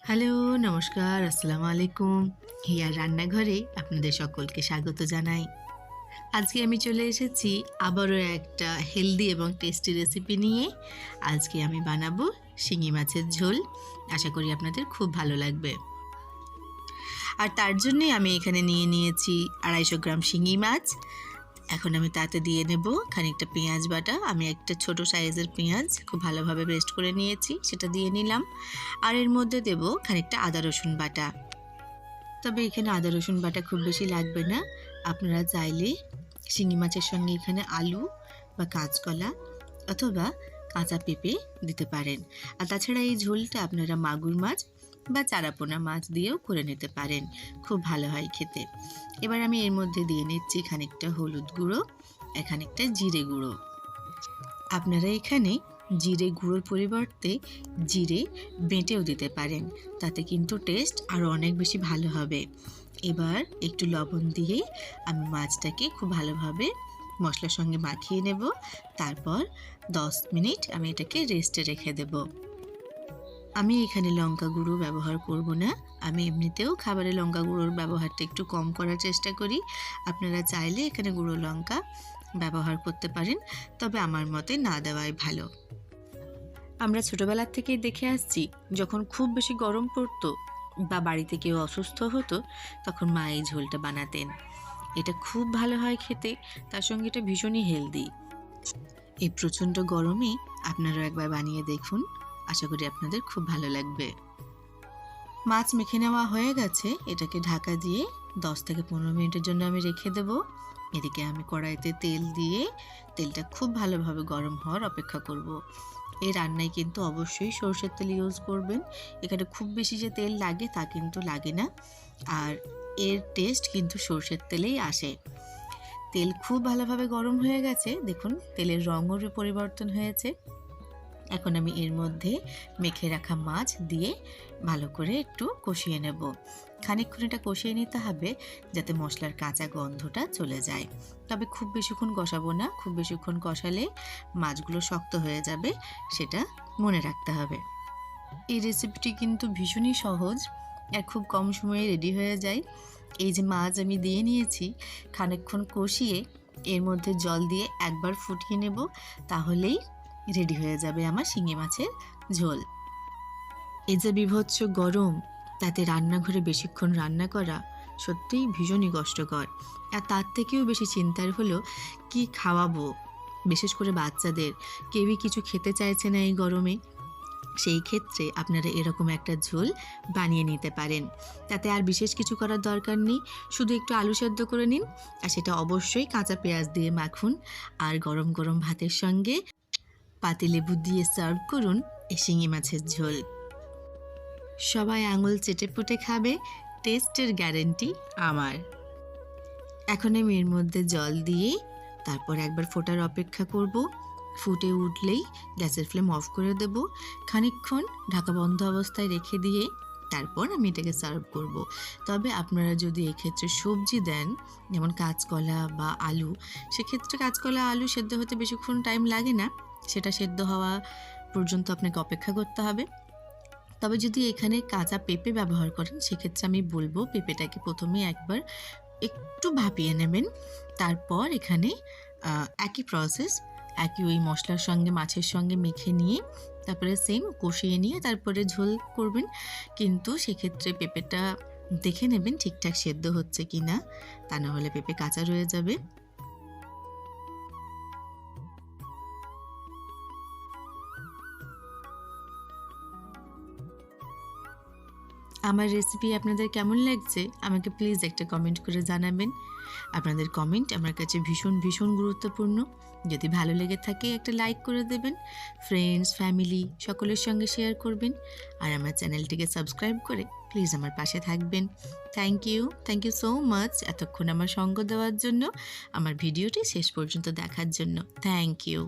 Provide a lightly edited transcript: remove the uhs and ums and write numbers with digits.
Hello, নমস্কার, আসসালামু আলাইকুম। হিয়ার রান্নাঘরে আপনাদের সকলকে স্বাগত জানাই। আজকে আমি চলে এসেছি আবারও একটা হেলদি এবং টেস্টি রেসিপি নিয়ে। আজকে আমি বানাবো শিঙি মাছের ঝোল। আশা করি আপনাদের খুব ভালো লাগবে। আর তার জন্যই আমি এখানে নিয়েছি 250 গ্রাম শিঙি মাছ। এখন আমি তাতে দিয়ে নেব খানিকটা পেঁয়াজ বাটা। আমি একটা ছোট সাইজের পেঁয়াজ খুব ভালোভাবে পেস্ট করে নিয়েছি, সেটা দিয়ে নিলাম। আর এর মধ্যে দেব খানিকটা আদা রসুন বাটা। তবে এখানে আদা রসুন বাটা খুব বেশি লাগবে না। আপনারা চাইলে শিঙি মাছের সঙ্গে এখানে আলু বা কাঁচকলা অথবা কাঁচা পেঁপে দিতে পারেন। আর তাছাড়া এই ঝোলটা আপনারা মাগুর মাছ বা চারাপোনা মাছ দিয়েও করে নিতে পারেন, খুব ভালো হয় খেতে। এবার আমি এর মধ্যে দিয়ে নিচ্ছি খানিকটা হলুদ গুঁড়ো, খানিকটা জিরে গুঁড়ো। আপনারা এখানে জিরে গুঁড়োর পরিবর্তে জিরে বেটেও দিতে পারেন, তাতে কিন্তু টেস্ট আরও অনেক বেশি ভালো হবে। এবার একটু লবণ দিয়ে আমি মাছটাকে খুব ভালোভাবে মশলার সঙ্গে মাখিয়ে নেব। তারপর 10 মিনিট আমি এটাকে রেস্টে রেখে দেব। আমি এখানে লঙ্কা গুঁড়ো ব্যবহার করব না। আমি এমনিতেও খাবারে লঙ্কা গুঁড়োর ব্যবহারটা একটু কম করার চেষ্টা করি। আপনারা চাইলে এখানে গুঁড়ো লঙ্কা ব্যবহার করতে পারেন, তবে আমার মতে না দেওয়াই ভালো। আমরা ছোটবেলার থেকেই দেখে আসছি, যখন খুব বেশি গরম পড়তো বা বাড়িতে কেউ অসুস্থ হতো, তখন মা এই ঝোলটা বানাতেন। এটা খুব ভালো হয় খেতে, তার সঙ্গে এটা ভীষণই হেলদি। এই প্রচণ্ড গরমে আপনারা একবার বানিয়ে দেখুন, আশা করি আপনাদের খুব ভালো লাগবে। মাছ মেখে নেওয়া হয়ে গেছে, এটাকে ঢাকা দিয়ে 10 থেকে 15 মিনিটের জন্য আমি রেখে দেব। এদিকে আমি কড়াইতে তেল দিয়ে তেলটা খুব ভালোভাবে গরম হওয়ার অপেক্ষা করব। এই রান্নায় কিন্তু অবশ্যই সরষের তেল ইউজ করবেন। এখানে খুব বেশি যে তেল লাগে তা কিন্তু লাগে না, আর এর টেস্ট কিন্তু সরষের তেলেই আসে। তেল খুব ভালোভাবে গরম হয়ে গেছে, দেখুন তেলের রঙও পরিবর্তন হয়েছে। এখন আমি এর মধ্যে মেখে রাখা মাছ দিয়ে ভালো করে একটু কষিয়ে নেব। খানিকক্ষণ এটা কষিয়ে নিতে হবে যাতে মশলার কাঁচা গন্ধটা চলে যায়। তবে খুব বেশিক্ষণ কষাবো না, খুব বেশিক্ষণ কষালে মাছগুলো শক্ত হয়ে যাবে, সেটা মনে রাখতে হবে। এই রেসিপিটি কিন্তু ভীষণই সহজ আর খুব কম সময়ে রেডি হয়ে যায়। এই যে মাছ আমি দিয়ে নিয়েছি, খানিকক্ষণ কষিয়ে এর মধ্যে জল দিয়ে একবার ফুটিয়ে নেব, তাহলেই রেডি হয়ে যাবে আমার শিঙি মাছের ঝোল। এই যে বীভৎস গরম, তাতে রান্নাঘরে বেশিক্ষণ রান্না করা সত্যিই ভীষণই কষ্টকর। আর তার থেকেও বেশি চিন্তার হলো কি খাওয়াবো, বিশেষ করে বাচ্চাদের। কেউই কিছু খেতে চাইছে না এই গরমে। সেই ক্ষেত্রে আপনারা এরকম একটা ঝোল বানিয়ে নিতে পারেন। তাতে আর বিশেষ কিছু করার দরকার নেই, শুধু একটু আলু সেদ্ধ করে নিন, আর সেটা অবশ্যই কাঁচা পেঁয়াজ দিয়ে মাখুন। আর গরম গরম ভাতের সঙ্গে পাতিলেবু দিয়ে সার্ভ করুন এই শিঙি মাছের ঝোল। সবাই আঙুল চেটেপুটে খাবে, টেস্টের গ্যারেন্টি আমার। এখন আমি এর মধ্যে জল দিয়ে তারপর একবার ফোটার অপেক্ষা করব। ফুটে উঠলেই গ্যাসের ফ্লেম অফ করে দেব। খানিকক্ষণ ঢাকা বন্ধ অবস্থায় রেখে দিয়ে তারপর আমি এটাকে সার্ভ করব। তবে আপনারা যদি এক্ষেত্রে সবজি দেন, যেমন কাঁচকলা বা আলু, সেক্ষেত্রে কাঁচকলা আলু সেদ্ধ হতে বেশিক্ষণ টাইম লাগে না, সেটা সেদ্ধ হওয়া পর্যন্ত আপনাকে অপেক্ষা করতে হবে। তবে যদি এখানে কাঁচা পেঁপে ব্যবহার করেন, সেক্ষেত্রে আমি বলবো পেঁপেটাকে প্রথমে একবার একটু ভাপিয়ে নেবেন। তারপর এখানে একই প্রসেস, একই ওই মশলার সঙ্গে মাছের সঙ্গে মেখে নিয়ে তারপরে সেম কষিয়ে নিয়ে তারপরে ঝোল করবেন। কিন্তু সেক্ষেত্রে পেঁপেটা দেখে নেবেন ঠিকঠাক সেদ্ধ হচ্ছে কি না, তা না হলে পেঁপে কাঁচা রয়ে যাবে। আমার রেসিপি আপনাদের কেমন লাগছে আমাকে প্লিজ একটা কমেন্ট করে জানাবেন। আপনাদের কমেন্ট আমার কাছে ভীষণ ভীষণ গুরুত্বপূর্ণ। যদি ভালো লেগে থাকে একটা লাইক করে দেবেন, ফ্রেন্ডস ফ্যামিলি সকলের সঙ্গে শেয়ার করবেন, আর আমার চ্যানেলটিকে সাবস্ক্রাইব করে প্লিজ আমার পাশে থাকবেন। থ্যাংক ইউ সো মাচ এতক্ষণ আমার সঙ্গ দেওয়ার জন্য, আমার ভিডিওটি শেষ পর্যন্ত দেখার জন্য। Thank you.